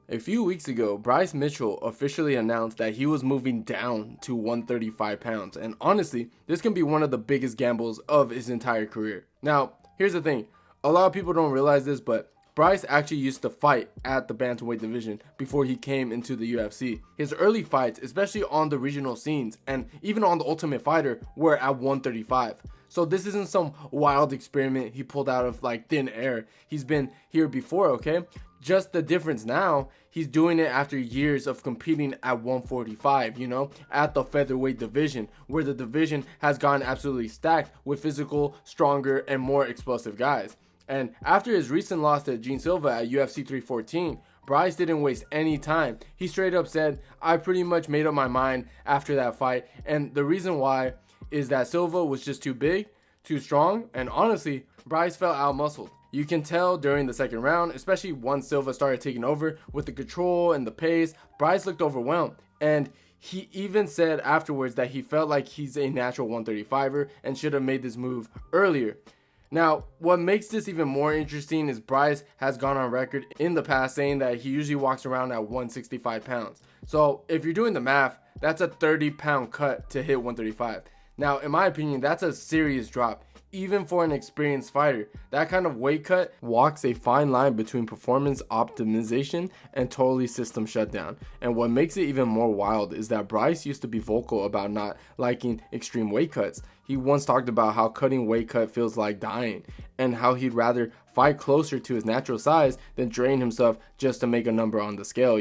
A few weeks ago, Bryce Mitchell officially announced that he was moving down to 135 pounds, and honestly, this can be one of the biggest gambles of his entire career. Now, here's the thing, a lot of people don't realize this, but Bryce actually used to fight at the bantamweight division before he came into the UFC. His early fights, especially on the regional scenes and even on the Ultimate Fighter, were at 135. So this isn't some wild experiment he pulled out of like thin air. He's been here before, okay? Just the difference now, he's doing it after years of competing at 145, at the featherweight division, where the division has gotten absolutely stacked with physical, stronger, and more explosive guys. And after his recent loss to Gene Silva at UFC 314, Bryce didn't waste any time. He straight up said, I pretty much made up my mind after that fight, and the reason why is that Silva was just too big, too strong, and honestly, Bryce felt out-muscled. You can tell during the second round, especially once Silva started taking over with the control and the pace, Bryce looked overwhelmed. And he even said afterwards that he felt like he's a natural 135er and should have made this move earlier. Now, what makes this even more interesting is Bryce has gone on record in the past saying that he usually walks around at 165 pounds. So if you're doing the math, that's a 30-pound cut to hit 135. Now, in my opinion, that's a serious drop. Even for an experienced fighter, that kind of weight cut walks a fine line between performance optimization and totally system shutdown. And what makes it even more wild is that Bryce used to be vocal about not liking extreme weight cuts. He once talked about how cutting weight cut feels like dying, and how he'd rather fight closer to his natural size than drain himself just to make a number on the scale,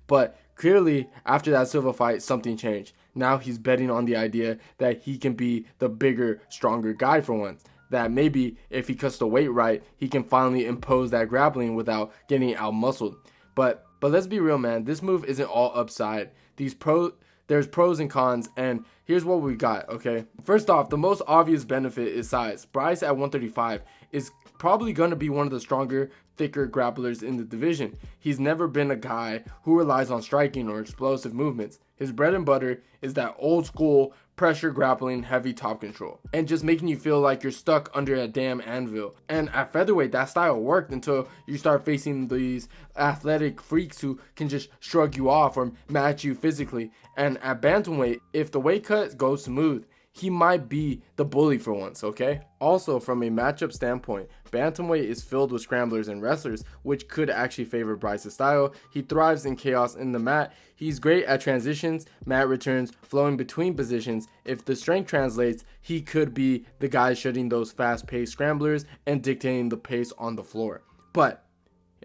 But clearly, after that Silva fight, something changed. Now he's betting on the idea that he can be the bigger, stronger guy for once. That maybe if he cuts the weight right, he can finally impose that grappling without getting out-muscled. But let's be real, man. This move isn't all upside. There's pros and cons, and here's what we got, okay? First off, the most obvious benefit is size. Bryce at 135 is probably going to be one of the stronger, thicker grapplers in the division. He's never been a guy who relies on striking or explosive movements. His bread and butter is that old school pressure grappling, heavy top control, and just making you feel like you're stuck under a damn anvil. And at featherweight, that style worked until you start facing these athletic freaks who can just shrug you off or match you physically. And at bantamweight, if the weight cut goes smooth, he might be the bully for once, okay? Also, from a matchup standpoint, bantamweight is filled with scramblers and wrestlers, which could actually favor Bryce's style. He thrives in chaos in the mat. He's great at transitions, mat returns, flowing between positions. If the strength translates, he could be the guy shooting those fast-paced scramblers and dictating the pace on the floor. But,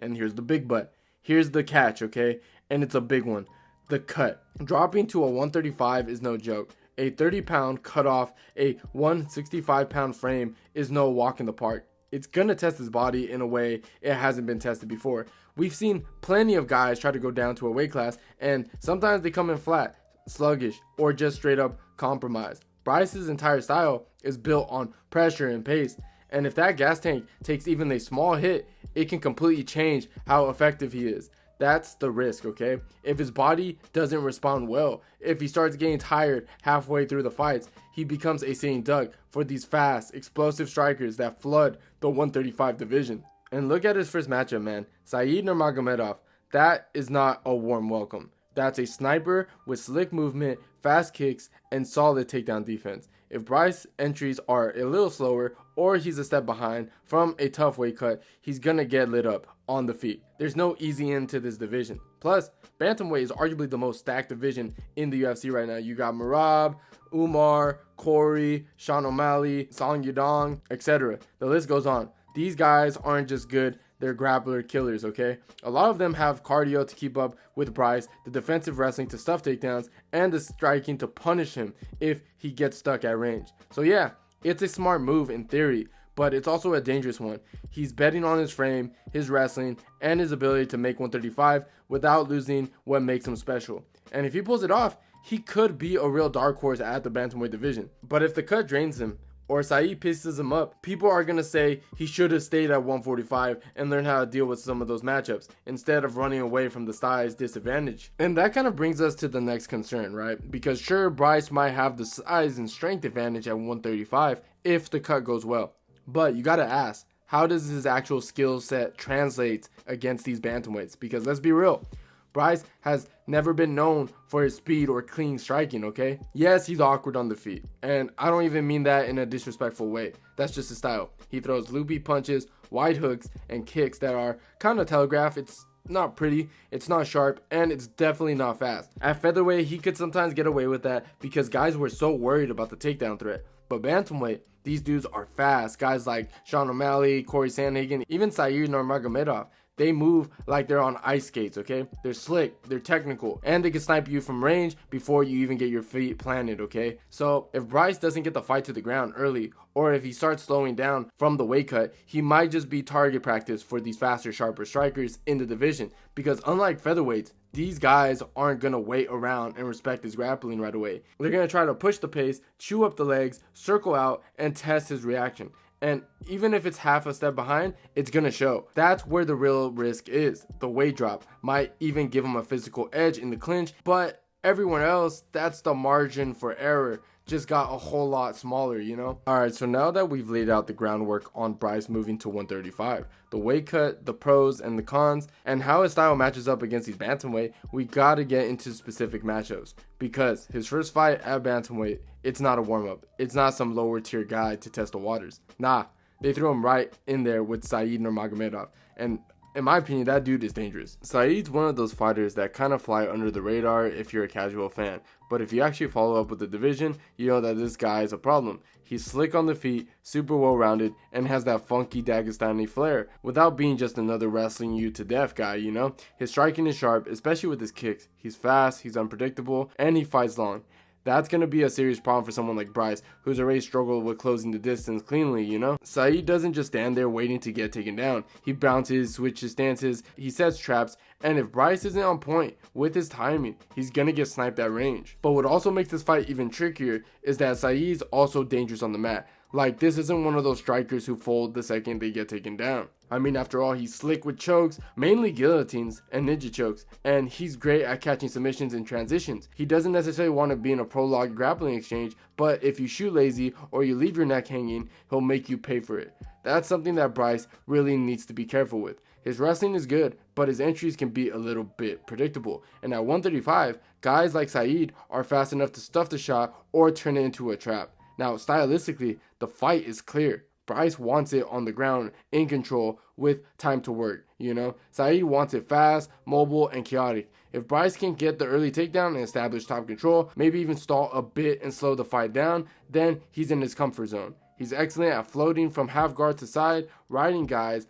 and here's the big but, here's the catch, okay? And it's a big one. The cut. Dropping to a 135 is no joke. A 30-pound cut off a 165-pound frame is no walk in the park. It's going to test his body in a way it hasn't been tested before. We've seen plenty of guys try to go down to a weight class, and sometimes they come in flat, sluggish, or just straight up compromised. Bryce's entire style is built on pressure and pace, and if that gas tank takes even a small hit, it can completely change how effective he is. That's the risk, okay? If his body doesn't respond well, if he starts getting tired halfway through the fights, he becomes a sitting duck for these fast, explosive strikers that flood the 135 division. And look at his first matchup, man. Said Nurmagomedov. That is not a warm welcome. That's a sniper with slick movement, fast kicks, and solid takedown defense. If Bryce's entries are a little slower or he's a step behind from a tough weight cut, he's gonna get lit up on the feet. There's no easy end to this division. Plus, bantamweight is arguably the most stacked division in the UFC right now. You got Merab, Umar, Corey, Sean O'Malley, Song Yadong, etc. The list goes on. These guys aren't just good, they're grappler killers, okay? A lot of them have cardio to keep up with Bryce, the defensive wrestling to stuff takedowns, and the striking to punish him if he gets stuck at range. So yeah, it's a smart move in theory, but it's also a dangerous one. He's betting on his frame, his wrestling, and his ability to make 135 without losing what makes him special. And if he pulls it off, he could be a real dark horse at the bantamweight division. But if the cut drains him, or Said pisses him up, people are going to say he should have stayed at 145 and learned how to deal with some of those matchups instead of running away from the size disadvantage. And that kind of brings us to the next concern, right? Because sure, Bryce might have the size and strength advantage at 135 if the cut goes well. But you got to ask, how does his actual skill set translate against these bantamweights? Because let's be real, Bryce has never been known for his speed or clean striking, okay? Yes, he's awkward on the feet, and I don't even mean that in a disrespectful way. That's just his style. He throws loopy punches, wide hooks, and kicks that are kind of telegraphed. It's not pretty, it's not sharp, and it's definitely not fast. At featherweight, he could sometimes get away with that because guys were so worried about the takedown threat. But bantamweight, these dudes are fast. Guys like Sean O'Malley, Corey Sandhagen, even Said Nurmagomedov, they move like they're on ice skates, okay? They're slick, they're technical, and they can snipe you from range before you even get your feet planted, okay? So if Bryce doesn't get the fight to the ground early, or if he starts slowing down from the weight cut, he might just be target practice for these faster, sharper strikers in the division. Because unlike featherweights, these guys aren't going to wait around and respect his grappling right away. They're going to try to push the pace, chew up the legs, circle out, and test his reaction. And even if it's half a step behind, it's going to show. That's where the real risk is. The weight drop might even give him a physical edge in the clinch, but everyone else, that's the margin for error. Just got a whole lot smaller, you know? Alright, so now that we've laid out the groundwork on Bryce moving to 135, the weight cut, the pros and the cons, and how his style matches up against these bantamweight, we gotta get into specific matchups. Because his first fight at bantamweight, it's not a warm-up. It's not some lower tier guy to test the waters. Nah, they threw him right in there with Said Nurmagomedov. And in my opinion, that dude is dangerous. Said's one of those fighters that kind of fly under the radar if you're a casual fan. But if you actually follow up with the division, you know that this guy is a problem. He's slick on the feet, super well-rounded, and has that funky Dagestani flair without being just another wrestling you to death guy, you know? His striking is sharp, especially with his kicks. He's fast, he's unpredictable, and he fights long. That's going to be a serious problem for someone like Bryce, who's already struggled with closing the distance cleanly, you know? Said doesn't just stand there waiting to get taken down. He bounces, switches stances, he sets traps, and if Bryce isn't on point with his timing, he's going to get sniped at range. But what also makes this fight even trickier is that Said's also dangerous on the mat. Like, this isn't one of those strikers who fold the second they get taken down. I mean, after all, he's slick with chokes, mainly guillotines and ninja chokes, and he's great at catching submissions and transitions. He doesn't necessarily want to be in a prolonged grappling exchange, but if you shoot lazy or you leave your neck hanging, he'll make you pay for it. That's something that Bryce really needs to be careful with. His wrestling is good, but his entries can be a little bit predictable. And at 135, guys like Said are fast enough to stuff the shot or turn it into a trap. Now, stylistically, the fight is clear. Bryce wants it on the ground, in control, with time to work, you know? Said wants it fast, mobile, and chaotic. If Bryce can get the early takedown and establish top control, maybe even stall a bit and slow the fight down, then he's in his comfort zone. He's excellent at floating from half guard to side, riding guys,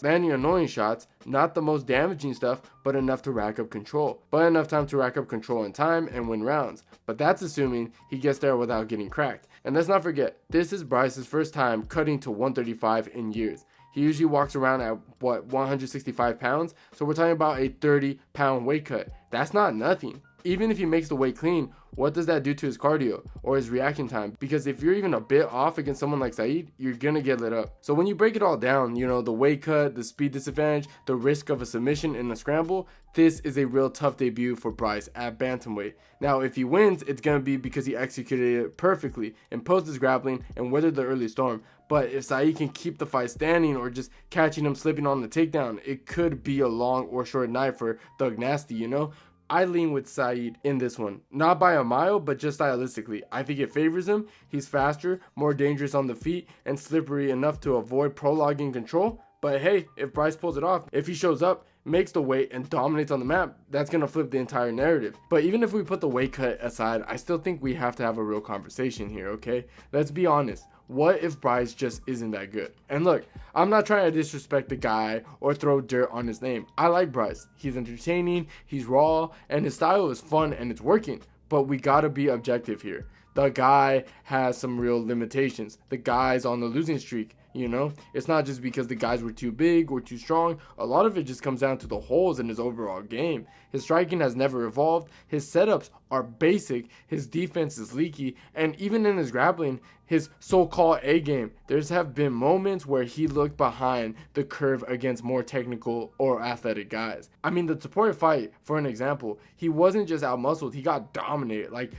landing annoying shots, not the most damaging stuff, but enough to rack up control. But enough time to rack up control in time and win rounds. But that's assuming he gets there without getting cracked. And let's not forget, this is Bryce's first time cutting to 135 in years. He usually walks around at, 165 pounds? So we're talking about a 30-pound weight cut. That's not nothing. Even if he makes the weight clean, what does that do to his cardio or his reaction time? Because if you're even a bit off against someone like Said, you're gonna get lit up. So when you break it all down, you know, the weight cut, the speed disadvantage, the risk of a submission in a scramble, this is a real tough debut for Bryce at bantamweight. Now, if he wins, it's gonna be because he executed it perfectly, imposed his grappling, and weathered the early storm. But if Said can keep the fight standing or just catching him slipping on the takedown, it could be a long or short night for Thug Nasty, you know? I lean with Said in this one. Not by a mile, but just stylistically. I think it favors him. He's faster, more dangerous on the feet, and slippery enough to avoid prolonging control. But hey, if Bryce pulls it off, if he shows up, makes the weight, and dominates on the map, that's going to flip the entire narrative. But even if we put the weight cut aside, I still think we have to have a real conversation here, okay? Let's be honest. What if Bryce just isn't that good? And look, I'm not trying to disrespect the guy or throw dirt on his name. I like Bryce. He's entertaining, he's raw, and his style is fun and it's working. But we gotta be objective here. The guy has some real limitations. The guy's on the losing streak, you know? It's not just because the guys were too big or too strong. A lot of it just comes down to the holes in his overall game. His striking has never evolved. His setups are basic. His defense is leaky. And even in his grappling, his so-called A game, there's have been moments where he looked behind the curve against more technical or athletic guys. I mean, the Topuria fight, for an example, he wasn't just out-muscled. He got dominated. Like,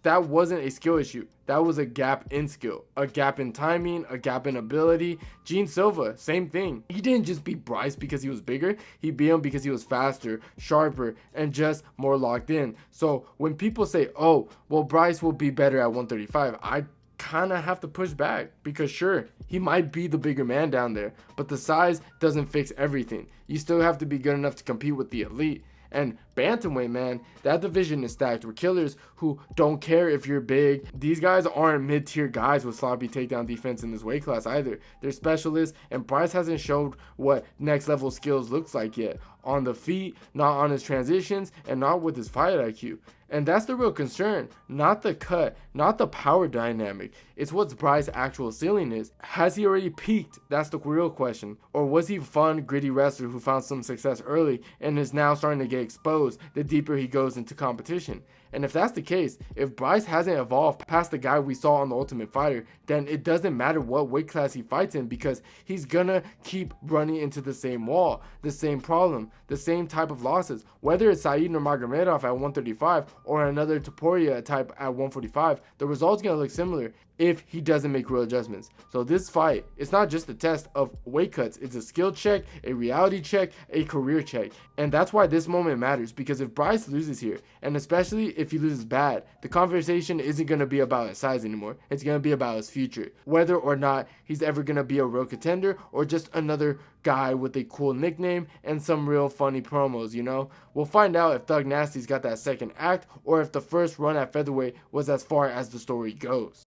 that wasn't a skill issue. That was a gap in skill, a gap in timing, a gap in ability. Gene Silva, same thing. He didn't just beat Bryce because he was bigger. He beat him because he was faster, sharper, and just more locked in. So when people say, oh, well, Bryce will be better at 135, I kind of have to push back, because sure, he might be the bigger man down there, but the size doesn't fix everything. You still have to be good enough to compete with the elite. And bantamweight, man, that division is stacked with killers who don't care if you're big. These guys aren't mid-tier guys with sloppy takedown defense in this weight class either. They're specialists, and Bryce hasn't showed what next level skills looks like yet. On the feet, not on his transitions, and not with his fight IQ. And that's the real concern, not the cut, not the power dynamic. It's what Bryce's actual ceiling is. Has he already peaked? That's the real question. Or was he a fun, gritty wrestler who found some success early and is now starting to get exposed the deeper he goes into competition? And if that's the case, if Bryce hasn't evolved past the guy we saw on The Ultimate Fighter, then it doesn't matter what weight class he fights in, because he's gonna keep running into the same wall, the same problem, the same type of losses. Whether it's Said Nurmagomedov at 135 or another Topuria type at 145, the result's gonna look similar if he doesn't make real adjustments. So this fight, it's not just a test of weight cuts, it's a skill check, a reality check, a career check. And that's why this moment matters, because if Bryce loses here, and especially if he loses bad, the conversation isn't going to be about his size anymore. It's going to be about his future, whether or not he's ever going to be a real contender or just another guy with a cool nickname and some real funny promos, you know? We'll find out if Thug Nasty's got that second act, or if the first run at featherweight was as far as the story goes.